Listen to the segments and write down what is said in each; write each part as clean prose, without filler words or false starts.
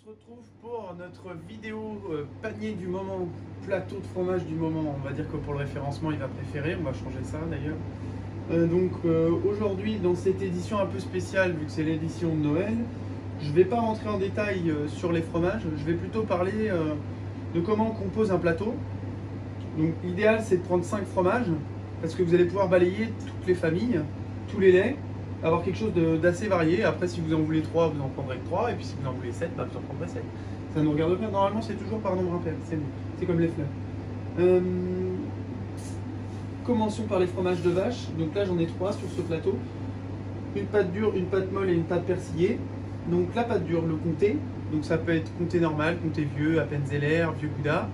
se retrouve pour notre vidéo panier du moment, plateau de fromage du moment. On va dire que pour le référencement, il va préférer. On va changer ça d'ailleurs. Aujourd'hui, dans cette édition un peu spéciale, vu que c'est l'édition de Noël, je ne vais pas rentrer en détail sur les fromages. Je vais plutôt parler de comment on compose un plateau. Donc l'idéal, c'est de prendre 5 fromages, parce que vous allez pouvoir balayer toutes les familles, tous les laits, avoir quelque chose d'assez varié. Après, si vous en voulez 3, vous en prendrez que 3, et puis si vous en voulez 7, bah, vous en prendrez 7. Ça ne nous regarde pas. Normalement, c'est toujours par nombre impair, c'est comme les fleurs. Commençons par les fromages de vache. Donc là, j'en ai 3 sur ce plateau. Une pâte dure, une pâte molle et une pâte persillée. Donc la pâte dure, le comté. Donc ça peut être comté normal, comté vieux, Appenzeller, vieux Gouda.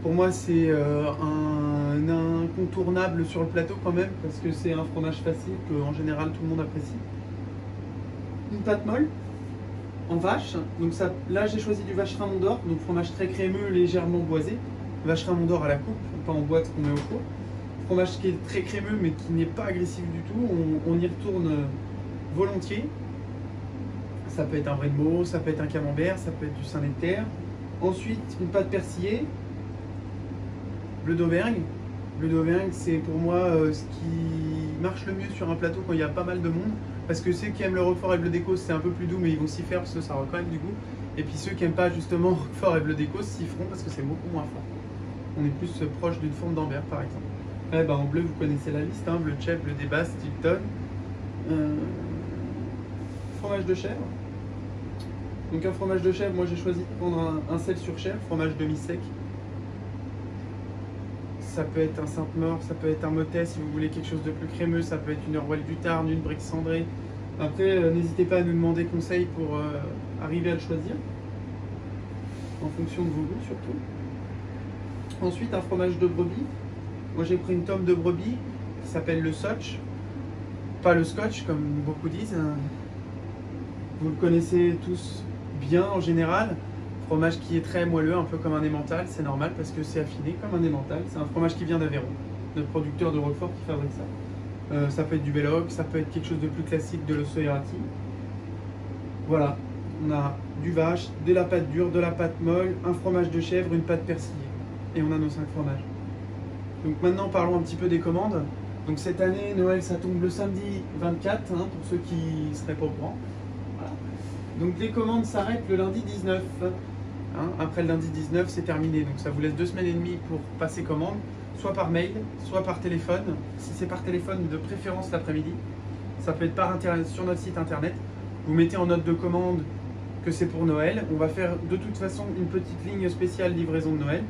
Pour moi, c'est un incontournable sur le plateau quand même, parce que c'est un fromage facile qu'en général tout le monde apprécie. Une pâte molle en vache. Donc ça, là, j'ai choisi du vacherin Mont d'Or, donc fromage très crémeux, légèrement boisé. Vacherin Mont d'Or à la coupe, pas en boîte qu'on met au four. Fromage qui est très crémeux mais qui n'est pas agressif du tout. On y retourne volontiers. Ça peut être un vrai de Meaux, ça peut être un camembert, ça peut être du Saint-Nectaire. Ensuite, une pâte persillée. Bleu d'Auvergne. Bleu d'Auvergne, c'est pour moi ce qui marche le mieux sur un plateau quand il y a pas mal de monde. Parce que ceux qui aiment le Roquefort et Bleu d'Écosse, c'est un peu plus doux, mais ils vont s'y faire parce que ça aura quand même du goût. Et puis ceux qui n'aiment pas justement Roquefort et Bleu d'Écosse s'y feront parce que c'est beaucoup moins fort. On est plus proche d'une forme d'Ambert par exemple. Ouais, bah, en bleu, vous connaissez la liste, hein, bleu de chèvre, bleu des basses, Tilton. Fromage de chèvre. Donc un fromage de chèvre, moi j'ai choisi de prendre un sel sur chèvre, fromage demi-sec. Ça peut être un Sainte-Maure, ça peut être un Motet si vous voulez quelque chose de plus crémeux, ça peut être une Orwell du Tarn, une Brique cendrée. Après, n'hésitez pas à nous demander conseil pour arriver à le choisir, en fonction de vos goûts surtout. Ensuite, un fromage de brebis. Moi j'ai pris une tome de brebis qui s'appelle le Soch. Pas le Scotch comme beaucoup disent. Vous le connaissez tous bien en général. Fromage qui est très moelleux, un peu comme un emmental, c'est normal parce que c'est affiné comme un emmental. C'est un fromage qui vient d'Aveyron, notre producteur de Roquefort qui fabrique ça. Ça peut être du Belloc, ça peut être quelque chose de plus classique, de l'osso errati. Voilà, on a du vache, de la pâte dure, de la pâte molle, un fromage de chèvre, une pâte persillée. Et on a nos 5 fromages. Donc maintenant parlons un petit peu des commandes. Donc cette année, Noël, ça tombe le samedi 24, hein, pour ceux qui seraient pas au courant. Voilà. Donc les commandes s'arrêtent le lundi 19. Hein, après le lundi 19, c'est terminé. Donc ça vous laisse 2 semaines et demie pour passer commande, soit par mail, soit par téléphone. Si c'est par téléphone, de préférence l'après-midi. Ça peut être par internet, sur notre site internet. Vous mettez en note de commande que c'est pour Noël. On va faire de toute façon une petite ligne spéciale livraison de Noël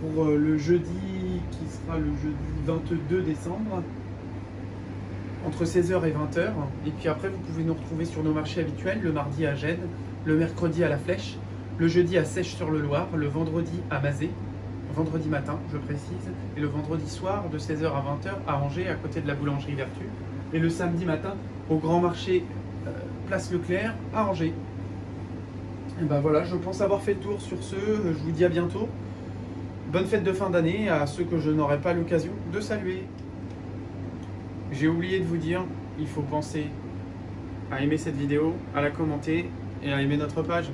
pour le jeudi, qui sera le jeudi 22 décembre, entre 16h et 20h. Et puis après, vous pouvez nous retrouver sur nos marchés habituels, le mardi à Gênes, le mercredi à La Flèche, le jeudi à Sèche-sur-le-Loir, le vendredi à Mazé, vendredi matin, je précise, et le vendredi soir de 16h à 20h à Angers, à côté de la boulangerie Vertu, et le samedi matin au grand marché Place Leclerc à Angers. Et ben voilà, je pense avoir fait le tour sur ce. Je vous dis à bientôt. Bonne fête de fin d'année à ceux que je n'aurai pas l'occasion de saluer. J'ai oublié de vous dire, il faut penser à aimer cette vidéo, à la commenter et à aimer notre page.